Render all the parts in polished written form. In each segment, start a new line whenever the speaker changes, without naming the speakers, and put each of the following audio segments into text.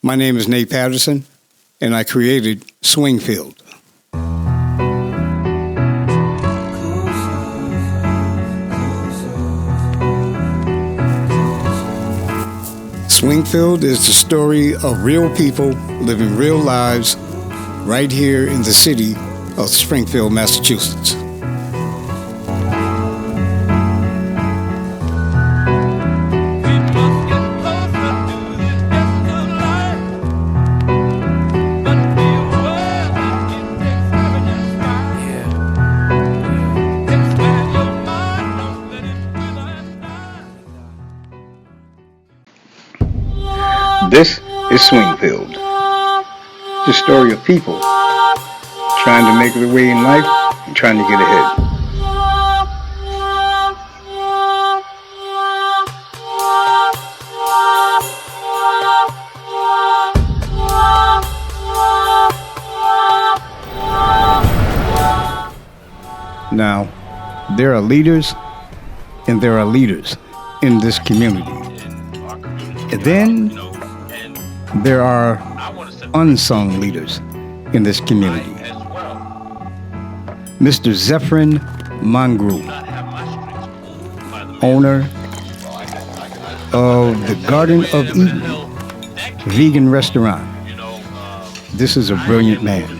My name is Nate Patterson, and I created Swingfield. Swingfield is the story of real people living real lives right here in the city of Springfield, Massachusetts. This is Swingfield, the story of people trying to make their way in life and trying to get ahead. Now, there are leaders and there are leaders in this community. And then there are unsung leaders in this community. Mr. Zephyrin Mangru, owner of the Garden of Eden vegan restaurant. This is a brilliant man.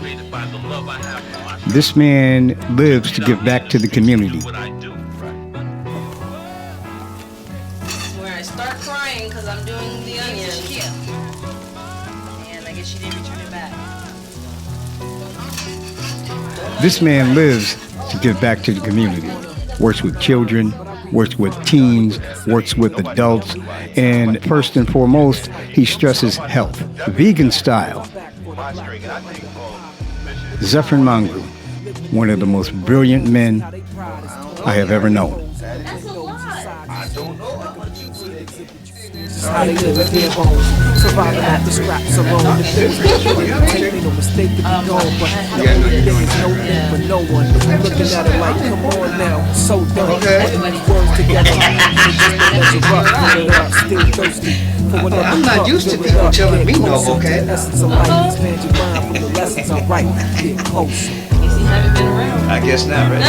This man lives to give back to the community.
Where I start crying because I'm doing the onions. And I guess she didn't return it back.
This man lives to give back to the community. Works with children, works with teens, works with adults, and first and foremost, he stresses health, vegan style. Zephyrin Mangru, one of the most brilliant men I have ever known.
How they live at their homes, surviving off the scraps alone. The things that you take me, no mistake to be gone, but the only thing is no thing for no one. Looking at it like, come on now, so done. Putting these words together, still thirsty.
I'm not used to people telling me no, okay?
Essence of life, expand your mind from the lessons I write. Get closer.
You see, haven't been around.
I guess not, right?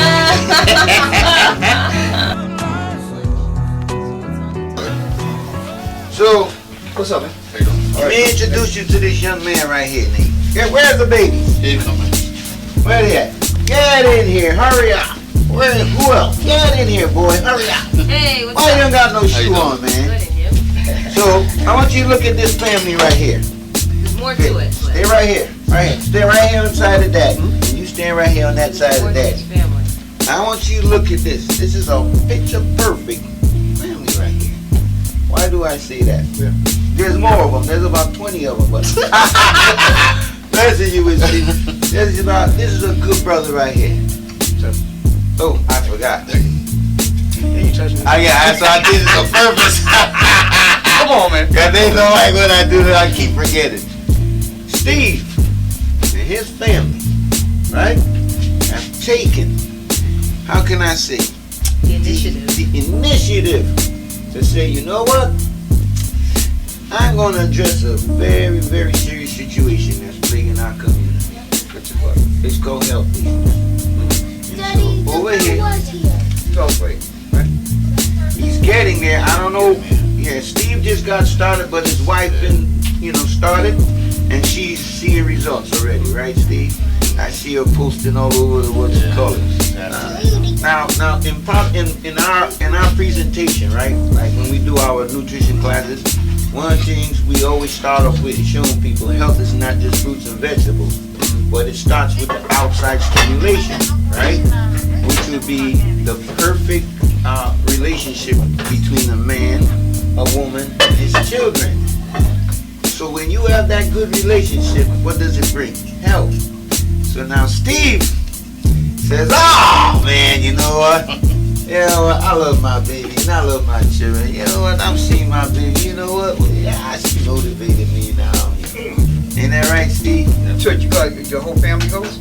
So, what's up, man? Let me introduce you to this young man right here, Nate. Yeah, where's the baby?
Here coming.
Where they at? Get in here, hurry up. Who else? Get in here, boy, hurry up.
Hey, what's
Why you
up?
don't got no shoe on,
Good
man?
in you.
So, I want you to look at this family right here.
There's more to it.
Stay right here, right here. Stay right here on the side of daddy. And you stand right here on that side
More
of
to
daddy.
this family.
I want you to look at this. This is a picture perfect family right here. Why do I say that? Yeah. There's more of them. There's about 20 of them. But listen, you would see. This is a good brother right here. Oh, I forgot.
You touch me.
So I did it on purpose.
Come on, man.
Cause they know like when I do that, I keep forgetting. Steve and his family, right, have taken, how can I say,
The initiative.
the initiative to say, you know what? I'm going to address a very, very serious situation that's plaguing our community. It's called health issues.
Daddy,
So, over here,
was here.
go for it. Right? He's getting there. I don't know. Yeah, Steve just got started, but his wife been, started, and she's seeing results already, right, Steve? I see her posting all over the what's it called. Now, in our presentation, right? Like when we do our nutrition classes, one of the things we always start off with is showing people health is not just fruits and vegetables, but it starts with the outside stimulation, right? Which would be the perfect relationship between a man, a woman, and his children. So when you have that good relationship, what does it bring? Health. So now Steve says, oh man, you know what? I love my baby and I love my children. You know what? I'm seeing my baby. You know what? Well, yeah, she motivated me now. Ain't that right, Steve?
So you got your whole family goes?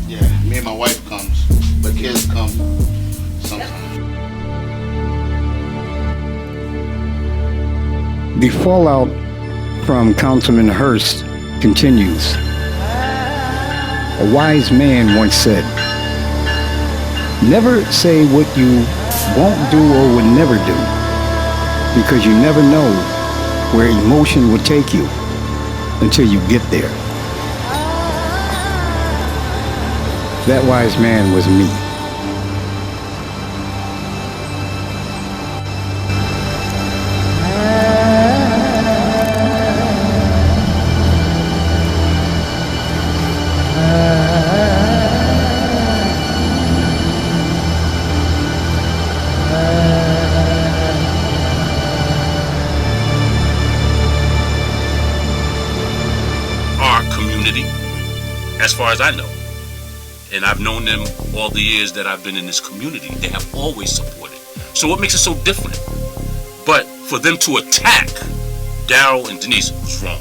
Yeah, me and my wife comes, but kids come sometimes.
The fallout from Councilman Hurst continues. A wise man once said, never say what you won't do or would never do, because you never know where emotion will take you until you get there. That wise man was me.
As far as I know, and I've known them all the years that I've been in this community, they have always supported. So what makes it so different? But for them to attack Daryl and Denise was wrong.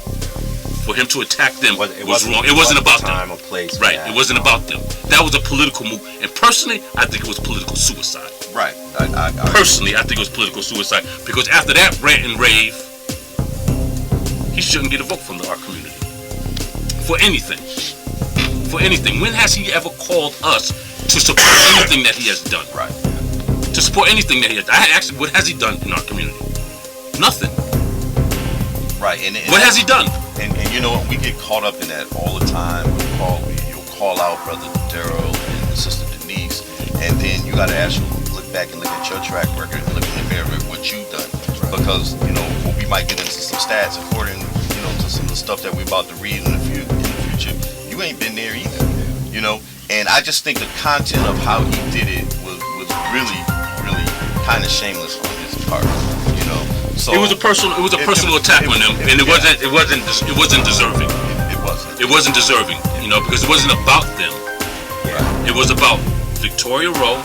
For him to attack them was wrong. It wasn't about them. Right, it wasn't about them. That was a political move. And personally, I think it was political suicide.
Right.
Personally, I think it was political suicide. Because after that rant and rave, he shouldn't get a vote from our community. For anything. For anything. When has he ever called us to support anything that he has done?
Right.
To support anything that he has done. Actually, what has he done in our community? Nothing.
Right. And
what has he done?
And you know what? We get caught up in that all the time. You'll call out Brother Daryl and Sister Denise, and then you got to actually look back and look at your track record and look in the mirror at what you've done. Because, you know, we might get into some stats according, you know, to some of the stuff that we're about to read in the future. You ain't been there either, you know. And I just think the content of how he did it was really kind of shameless on his part, you know. So
it was a personal attack on them, and it wasn't deserving. It wasn't deserving, you know, because it wasn't about them. Yeah. It was about Victoria Rowe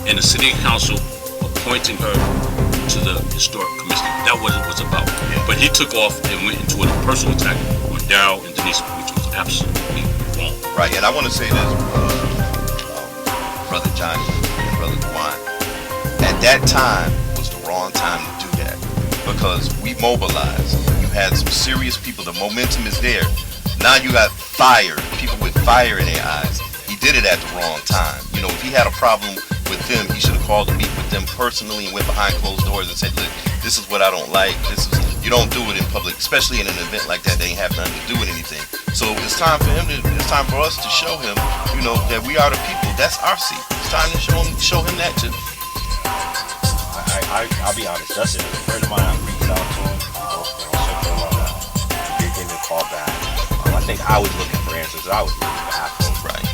and the city council appointing her to the historic commission. That was what it was about. Yeah. But he took off and went into a personal attack on Daryl and Denise, which was absolutely wrong.
Right, and I want to say this, Brother Johnny and Brother Dwan, at that time was the wrong time to do that, because we mobilized. You had some serious people. The momentum is there. Now you got fire, people with fire in their eyes. He did it at the wrong time. You know, if he had a problem with them, he should have called to meet with them personally and went behind closed doors and said, look, this is what I don't like. You don't do it in public, especially in an event like that. They ain't have nothing to do with anything. So it's time for us to show him, you know, that we are the people. That's our seat. It's time to show him that too.
I'll be honest, Justin is a friend of mine. I reached out to him, he did give me a call back. I think I was looking for answers. I was really baffled.
Right.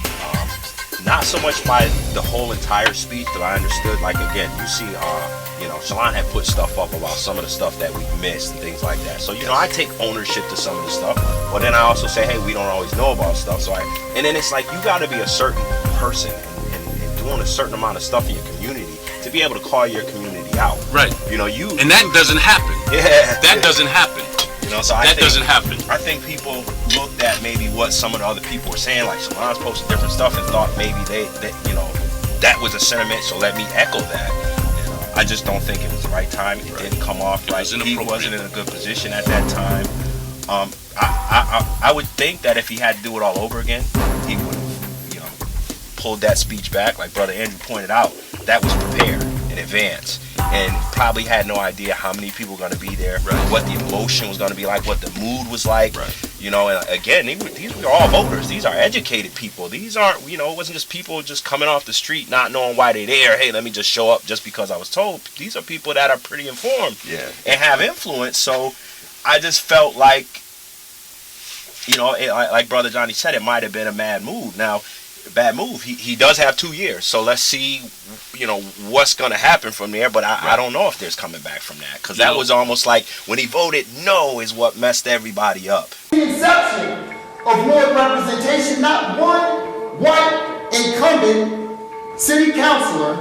Not so much by the whole entire speech, but I understood, like, again, you see, you know, Shalon had put stuff up about some of the stuff that we missed and things like that. So, you know, I take ownership to some of the stuff, but then I also say, hey, we don't always know about stuff. So and then it's like, you got to be a certain person and doing a certain amount of stuff in your community to be able to call your community out.
Right.
You know,
and that doesn't happen.
Yeah.
That doesn't happen.
You know, so doesn't happen. I think people looked at maybe what some of the other people were saying, like Shalon's posted different stuff, and thought maybe they you know, that was a sentiment, so let me echo that. You know, I just don't think it was the right time. It didn't come off right. He wasn't in a good position at that time. I would think that if he had to do it all over again, he would have, you know, pulled that speech back, like Brother Andrew pointed out. That was prepared in advance, and probably had no idea how many people were going to be there, what the emotion was going to be like, what the mood was like. You know, and again, these were all voters. These are educated people. These aren't, you know, it wasn't just people just coming off the street not knowing why they're there. Hey, let me just show up just because I was told. These are people that are pretty informed and have influence. So I just felt like, you know, like Brother Johnny said, it might have been a bad move. Now, bad move. He does have 2 years, so let's see, you know, what's going to happen from there. But I don't know if there's coming back from that, because that was almost like when he voted no is what messed everybody up.
The exception of more representation, not one white incumbent city councilor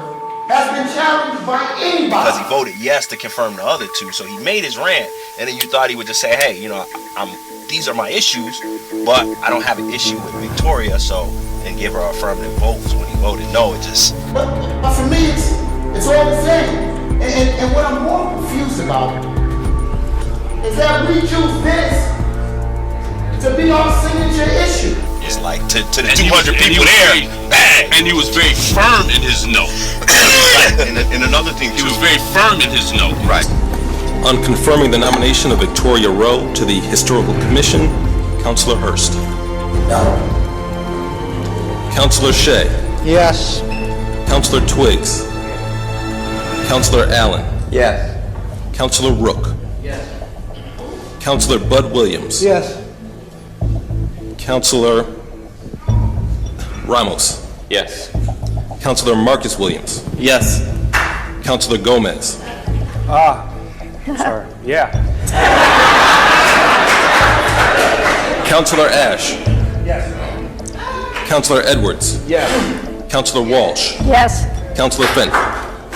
has been challenged by anybody.
Because he voted yes to confirm the other two, so he made his rant, and then you thought he would just say, hey, you know, these are my issues, but I don't have an issue with Victoria, so, and give her affirmative votes. When he voted no, it just...
But for me, it's all the same. And what I'm more confused about is that we choose this to be our signature issue.
It's like to the
And
200
he
people
was
there.
very-
Bang!
And he was very firm in his no.
And another thing
He
too.
was very firm in his no.
Right.
On confirming the nomination of Victoria Rowe to the Historical Commission, Councilor Hurst.
No.
Councilor Shea.
Yes.
Councilor Twiggs. Councilor Allen.
Yes.
Councilor Rook.
Yes.
Councilor Bud Williams.
Yes.
Councilor Ramos.
Yes.
Councilor Marcus Williams.
Yes.
Councilor Gomez.
Sorry. Yeah.
Councilor Ash.
Yes.
Councilor Edwards.
Yes.
Councilor Walsh.
Yes.
Councilor Finn.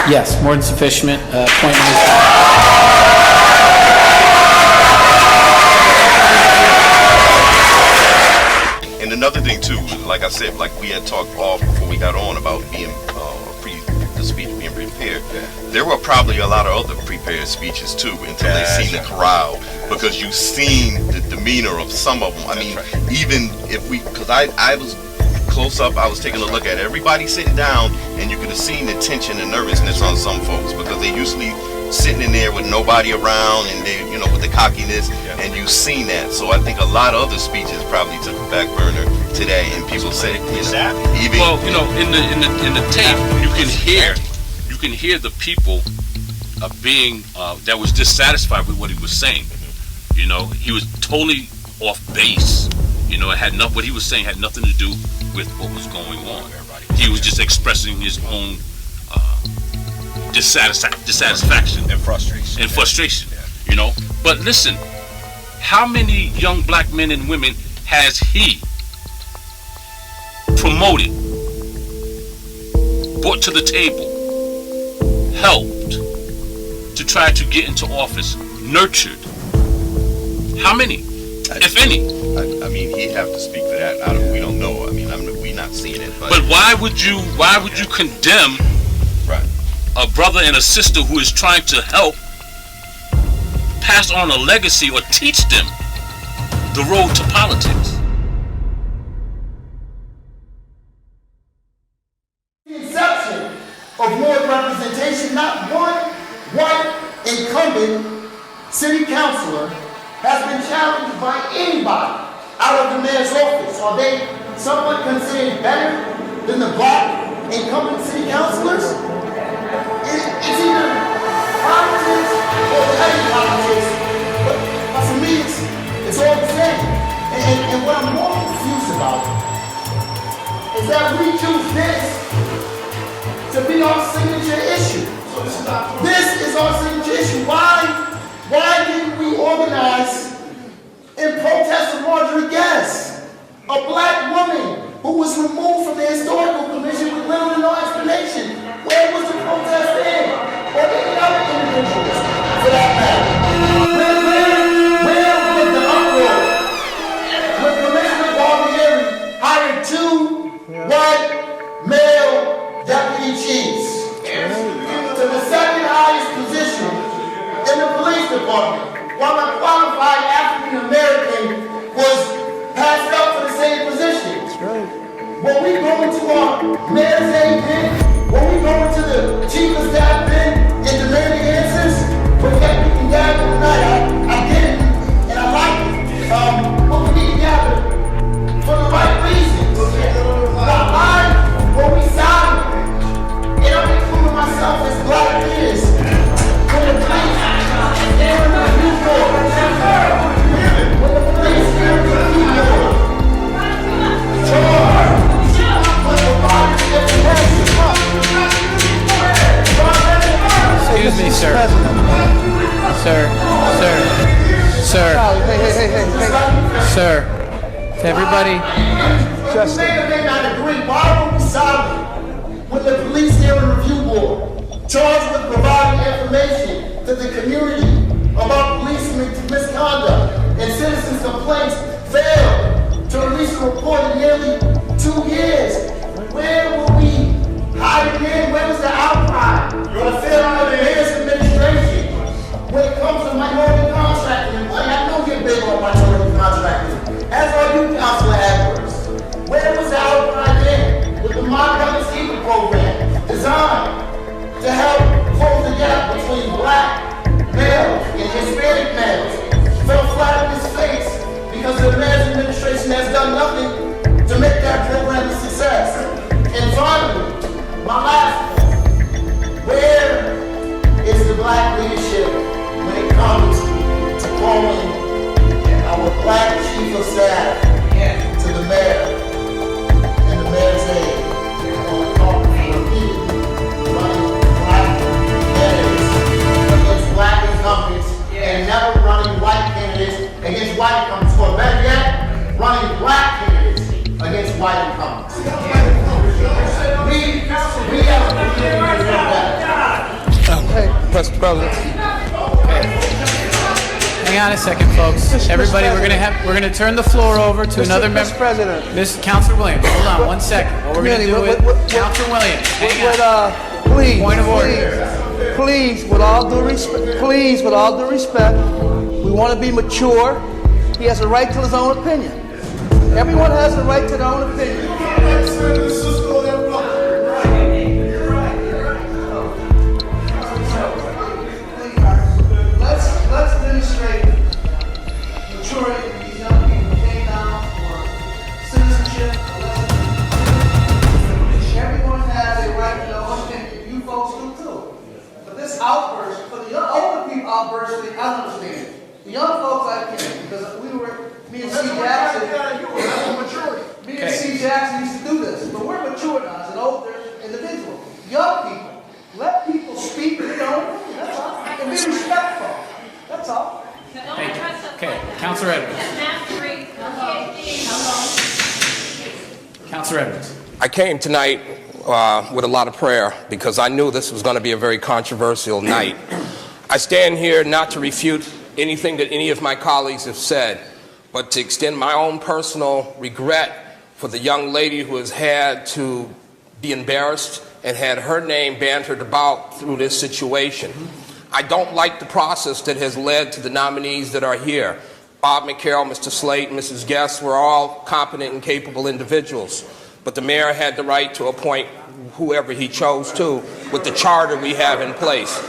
Yes, more than sufficient. Appointment is...
And another thing too, like I said, like we had talked off before we got on about being the speech being prepared. There were probably a lot of other prepared speeches too until they seen the crowd, because you seen the demeanor of some of them. I mean, even if because I was close up, I was taking a look at everybody sitting down, and you could have seen the tension and nervousness on some folks, because they usually sitting in there with nobody around, and they, you know, with the cockiness, and you seen that. So I think a lot of other speeches probably took a back burner today, and people said, even
Well, you know, in the tape, you can hear the people being that was dissatisfied with what he was saying. You know, he was totally off base. You know, what he was saying had nothing to do with what was going on. He was just expressing his own dissatisfaction
And frustration.
You know, but listen, how many young black men and women has he promoted, brought to the table, helped to try to get into office, nurtured? How many, if any?
I mean, he'd have to speak for that. We don't know. I mean, we're not seeing it.
But why would you condemn a brother and a sister who is trying to help pass on a legacy or teach them the road to politics?
The inception of more representation, not one white incumbent city councilor has been challenged by anybody out of the mayor's office. Are they somewhat considered better than the black incumbent city councilors? It's either politics or petty politics, but for me it's all the same. And what I'm more confused about is that we choose this to be our signature issue. This is our signature issue. Why didn't we organize in protest of Marjorie Guest, a black woman who was removed from the historical commission with little to no explanation? Where was the protest then? Or any other individuals, for that matter? Where was the uproar when Commissioner Barbieri hired two white male deputy chiefs to the second highest position in the police department, while a qualified African American was passed up for the same position? When we go into our mayor's aid bin, when we go into the chief of staff bin and demanding answers, but yet we can gather tonight. I get it, and I like it. But we need to gather for the right reasons. Now, when we silent, and I'm including myself as black leaders, when the police hear the review board, when the police hear the review board,
Excuse me, sir. Sir. Everybody.
Just may or may not agree. Why were we silent when the police hearing review board, charged with providing information to the community about police misconduct and citizens' complaints, failed to release a report in nearly 2 years? Where were we hiding in? Where was the outcry for the failure of the mayor's administration when it comes to minority contracting? by incumbents. We have a community to live better.
Mr. President. Hang on a second, folks. Everybody, we're gonna turn the floor over to another member.
Mr. President.
Miss Councilor Williams, hold on 1 second. What we're gonna do is Councilor Williams. Hang on.
Please,
Point of order.
Please, with all due respect, we want to be mature. He has a right to his own opinion. Everyone has a right to their own opinion. Let's demonstrate maturity in these young people who came down for citizenship. Everyone has a right to their own opinion. You folks do too. But this outburst, for the older people outbursting, I don't understand. The young folks I can't, because me and C. Jackson, me and C. Jackson used to do this. But we're mature now as an older individual. Young people, let people speak their own opinion. That's all. And be respectful. That's all.
Thank you. Okay, Councilor Edwards. Councilor Edwards.
I came tonight with a lot of prayer because I knew this was going to be a very controversial night. I stand here not to refute anything that any of my colleagues have said, but to extend my own personal regret for the young lady who has had to be embarrassed and had her name bantered about through this situation. I don't like the process that has led to the nominees that are here. Bob McCarroll, Mr. Slate, and Mrs. Guest were all competent and capable individuals, but the mayor had the right to appoint whoever he chose to with the charter we have in place.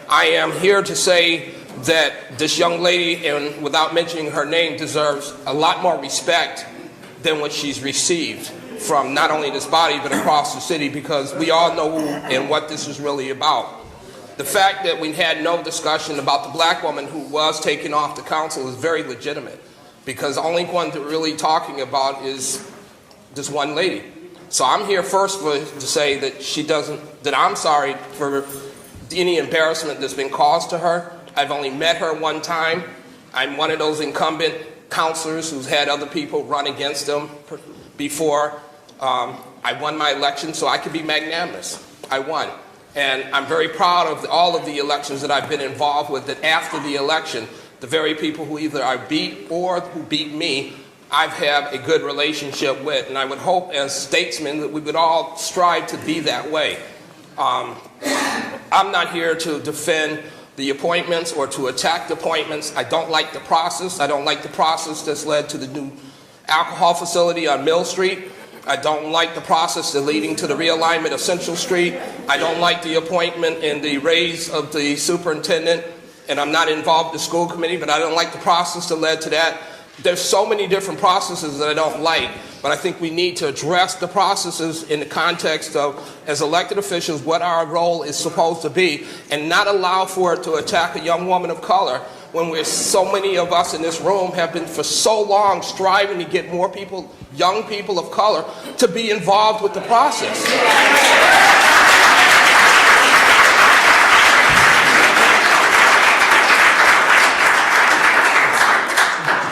I am here to say that this young lady, and without mentioning her name, deserves a lot more respect than what she's received from not only this body but across the city, because we all know who and what this is really about. The fact that we had no discussion about the black woman who was taken off the council is very legitimate, because the only one that we're really talking about is this one lady. So I'm here first to say that I'm sorry for any embarrassment that's been caused to her. I've only met her one time. I'm one of those incumbent counselors who's had other people run against them before. I won my election, so I could be magnanimous. I won. And I'm very proud of all of the elections that I've been involved with, that after the election, the very people who either I beat or who beat me, I've had a good relationship with. And I would hope as statesmen that we would all strive to be that way. I'm not here to defend the appointments or to attack the appointments. I don't like the process. I don't like the process that's led to the new alcohol facility on Mill Street. I don't like the process that's leading to the realignment of Central Street. I don't like the appointment and the raise of the superintendent. And I'm not involved in the school committee, but I don't like the process that led to that. There's so many different processes that I don't like, but I think we need to address the processes in the context of, as elected officials, what our role is supposed to be, and not allow for it to attack a young woman of color when so many of us in this room have been for so long striving to get more people, young people of color, to be involved with the process.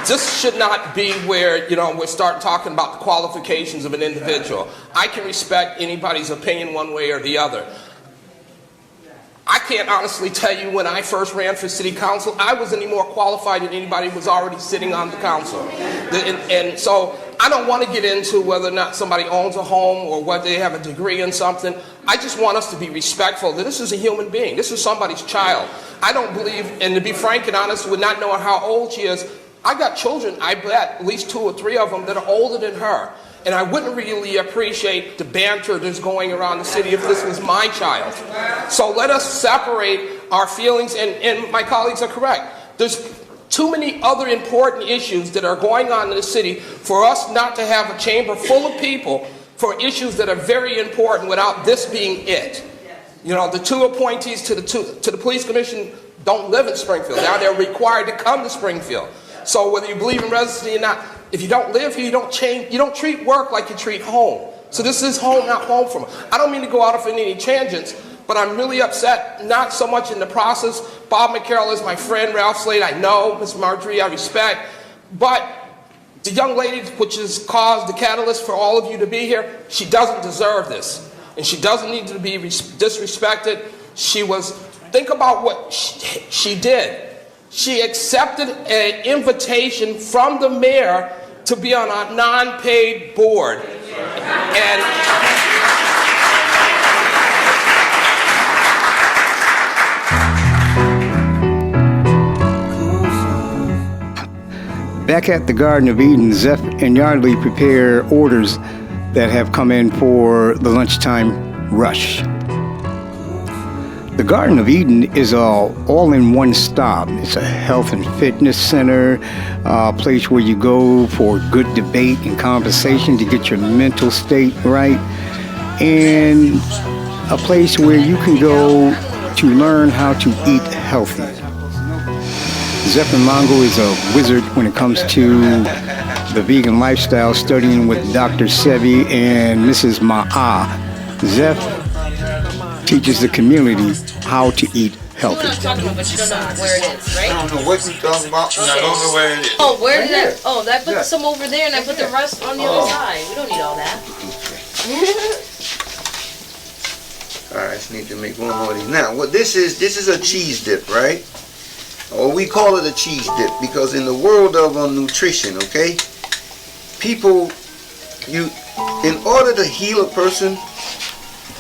This should not be where, we start talking about the qualifications of an individual. I can respect anybody's opinion one way or the other. I can't honestly tell you when I first ran for city council, I was any more qualified than anybody who was already sitting on the council. And so I don't want to get into whether or not somebody owns a home or whether they have a degree in something. I just want us to be respectful that this is a human being. This is somebody's child. I don't believe, and to be frank and honest, with not knowing how old she is, I got children, I bet, at least 2 or 3 of them that are older than her. And I wouldn't really appreciate the banter that's going around the city if this was my child. So let us separate our feelings, and my colleagues are correct. There's too many other important issues that are going on in the city for us not to have a chamber full of people for issues that are very important without this being it. The 2 appointees to the police commission don't live in Springfield. Now they're required to come to Springfield. So whether you believe in residency or not, if you don't live here, you don't treat work like you treat home. So this is home, not home from. I don't mean to go out of any tangents, but I'm really upset, not so much in the process. Bob McCarroll is my friend, Ralph Slade I know, Ms. Marjorie I respect, but The young lady, which has caused the catalyst for all of you to be here, she doesn't deserve this. And she doesn't need to be disrespected. Think about what she did. She accepted an invitation from the mayor to be on a non-paid board. And
back at the Garden of Eden, Zeph and Yardley prepare orders that have come in for the lunchtime rush. The Garden of Eden is all in one stop. It's a health and fitness center, a place where you go for good debate and conversation to get your mental state right, and a place where you can go to learn how to eat healthy. Zeph Mongo is a wizard when it comes to the vegan lifestyle, studying with Dr. Sebi and Mrs. Ma'a. Zeph teaches the community how to eat healthy.
I'm talking about, but you don't know where it is, right?
I don't know what you're talking about, and I don't know where it is.
Oh, where did I? Oh, I put some over there, and I put the rest on the other side. We don't need all that.
All right, I just need to make one more of these. Now, what this is a cheese dip, right? Or we call it a cheese dip because in the world of nutrition, okay, people, in order to heal a person,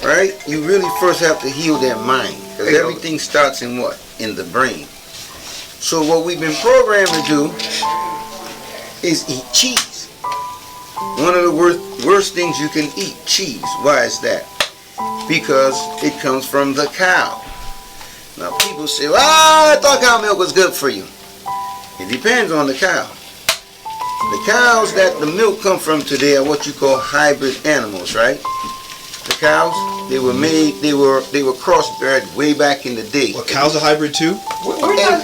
right, you really first have to heal their mind, because everything starts in what? In the brain. So what we've been programmed to do is eat cheese. One of the worst things you can eat, cheese. Why is that? Because it comes from the cow. Now people say, well, I thought cow milk was good for you. It depends on the cow. The cows that the milk come from today are what you call hybrid animals, right? The cows, they were crossbred way back in the day.
Well, cows are hybrid too? I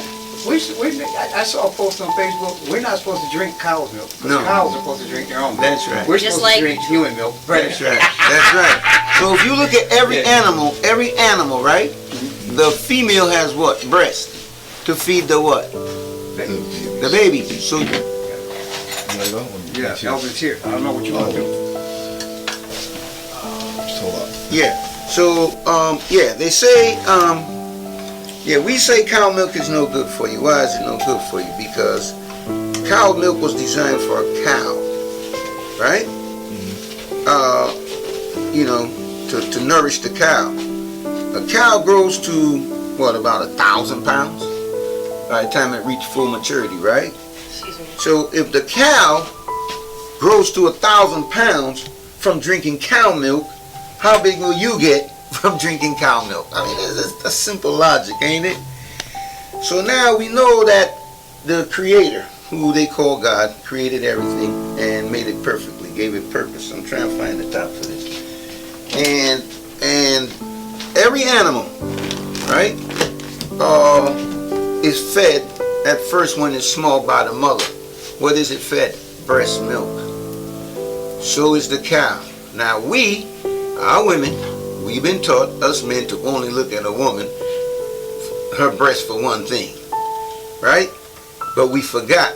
saw a post on Facebook. We're not supposed to drink cow's milk.
No.
Cows are supposed to drink their own milk.
That's right.
We're
Just
supposed
like
to drink human milk.
That's right. That's right. So if you look at every animal, right? The female has what? Breast. To feed the what? The baby. So
yeah, Elvin's here. I don't know what you want to do.
yeah. So they say we say cow milk is no good for you. Why is it no good for you? Because cow milk was designed for a cow, right? To nourish the cow. A cow grows to what, about 1,000 pounds by the time it reaches full maturity, right? So if the cow grows to 1,000 pounds from drinking cow milk, how big will you get from drinking cow milk? I mean, that's simple logic, ain't it? So now we know that the Creator, who they call God, created everything and made it perfectly, gave it purpose. I'm trying to find the top for this. And every animal, right, is fed at first when it's small by the mother. What is it fed? Breast milk. So is the cow. Now our women, we've been taught, us men, to only look at a woman, her breast for one thing, right? But we forgot,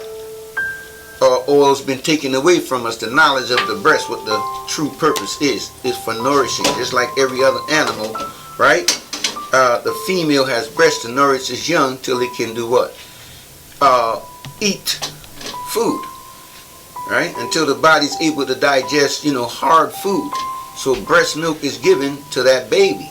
or it's been taken away from us, the knowledge of the breast, what the true purpose is for nourishing, just like every other animal, right? The female has breast to nourish its young till it can do what? Eat food, right? Until the body's able to digest, hard food. So breast milk is given to that baby.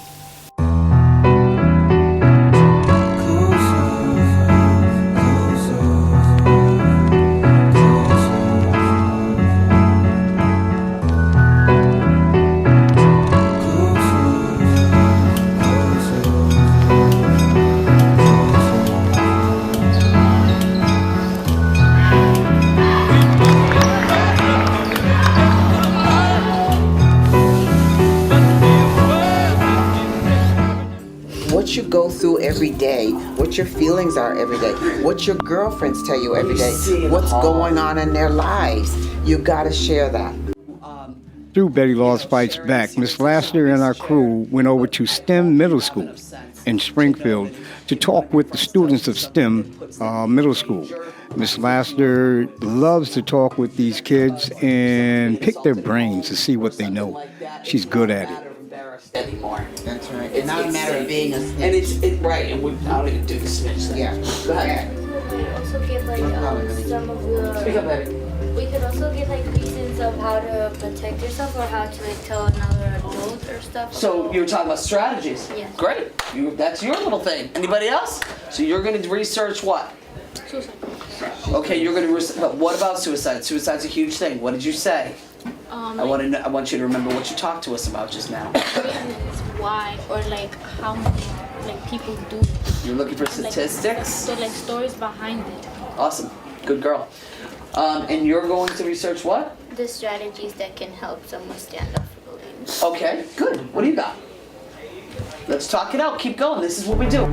What you go through every day, what your feelings are every day, what your girlfriends tell you every day, what's going on in their lives. You gotta share that.
Through Betty Laws Fights Back, Miss Laster and our crew went over to STEM Middle School in Springfield to talk with the students of STEM Middle School. Miss Laster loves to talk with these kids and pick their brains to see what they know. She's good at it.
Anymore. That's right. It's not a matter of being a snitch. And it's right, and we're not going to do the snitch thing. Yeah. Go ahead.
We also get like some of the.
Speak up, baby.
We could also get like reasons of how to protect yourself or how to like tell another adult or stuff.
So you were talking about strategies.
Yes.
Great. That's your little thing. Anybody else? So you're going to research what?
Suicide.
Okay, you're going to. But what about suicide? Suicide's a huge thing. What did you say? I want you to remember what you talked to us about just now.
Why or like how many like people do.
You're looking for statistics?
So like stories behind it.
Awesome. Good girl. And you're going to research what?
The strategies that can help someone stand up for bullying.
Okay, good. What do you got? Let's talk it out. Keep going. This is what we do.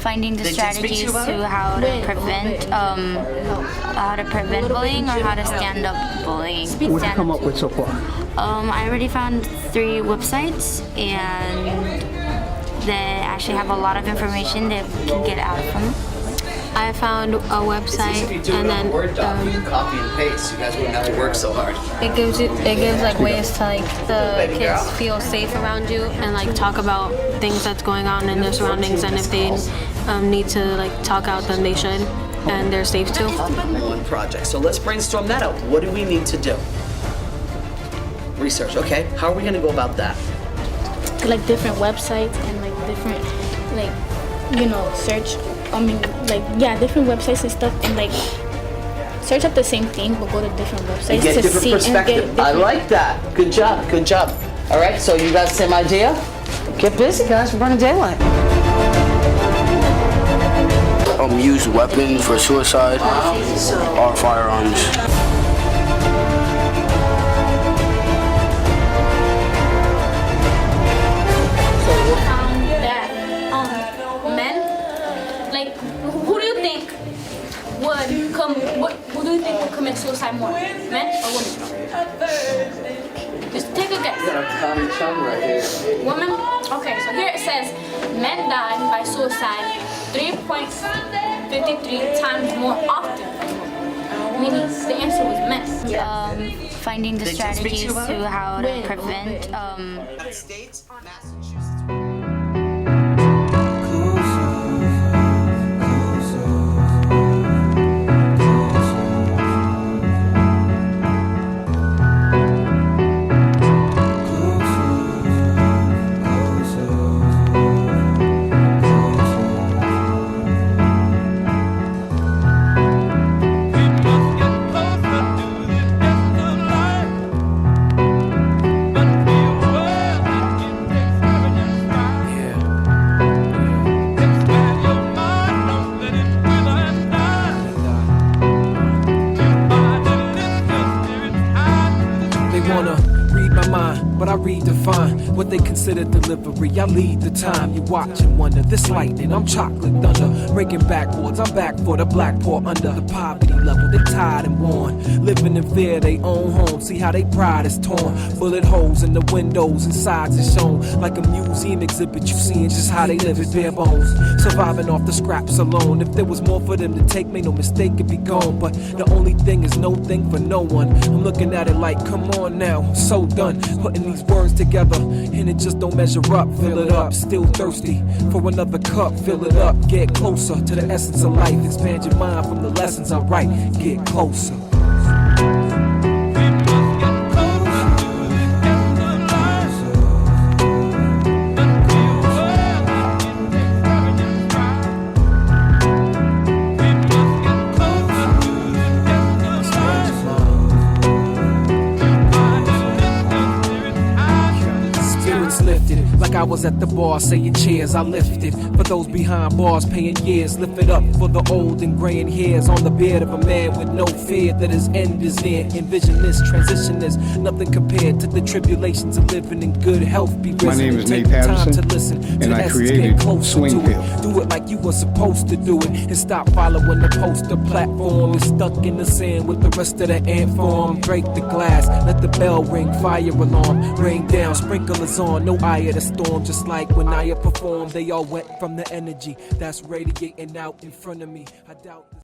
Finding the strategies to how to prevent bullying or how to stand up bullying.
What did you come up with so far?
I already found 3 websites, and they actually have a lot of information that we can get out of them. I found a website, and then
copy and paste. You guys wouldn't have to work so hard.
It gives like ways to like the kids feel safe around you and like talk about things that's going on in their surroundings, and if they need to like talk out, then they should, and they're safe too.
One project. So let's brainstorm that out. What do we need to do? Research. Okay. How are we going to go about that?
Like different websites and like different search. Different websites and stuff, and like search up the same thing but go to different websites
And get
to
different
see
perspective.
and
I like that. Good job. Good job. All right. So you got the same idea? Get busy, guys. We're running daylight.
Use weapons for suicide or firearms.
Who do you think would commit suicide more, men or women? Just take a guess.
Tommy Chung right here.
Women? Okay, so here it says men die by suicide 3.53 times more often. Meaning the answer was men. Finding the strategies to how to prevent.
United States, Massachusetts.
But I redefine what they consider delivery. I lead the time. You watch and wonder. This lightning, I'm chocolate thunder. Breaking backwards, I'm back for the black pour under the poverty level. They tired and worn, living in fear. They own home. See how they pride is torn. Bullet holes in the windows and sides is shown like a museum exhibit. You seeing just how they live at bare bones, surviving off the scraps alone. If there was more for them to take, make no mistake, it'd be gone. But the only thing is no thing for no one. I'm looking at it like, come on now, I'm so done putting these words together, and it just don't measure up. Fill it up, still thirsty for another cup. Fill it up, get closer to the essence of life. Expand your mind from the lessons I write. Get closer. I I was at the bar saying cheers, I lifted. For those behind bars paying years, lift it up for the old and graying hairs on the beard of a man with no fear that his end is near. Envision this transition is nothing compared to the tribulations of living in good health. Be
My name is Nate Patterson, and I created Swingfield.
Do it like you were supposed to do it, and stop following the poster platform. You're stuck in the sand with the rest of the ant farm. Break the glass, let the bell ring, fire alarm, rain down, sprinklers on, no eye of the storm. Just like when I performed, they all went from the energy that's radiating out in front of me. I doubt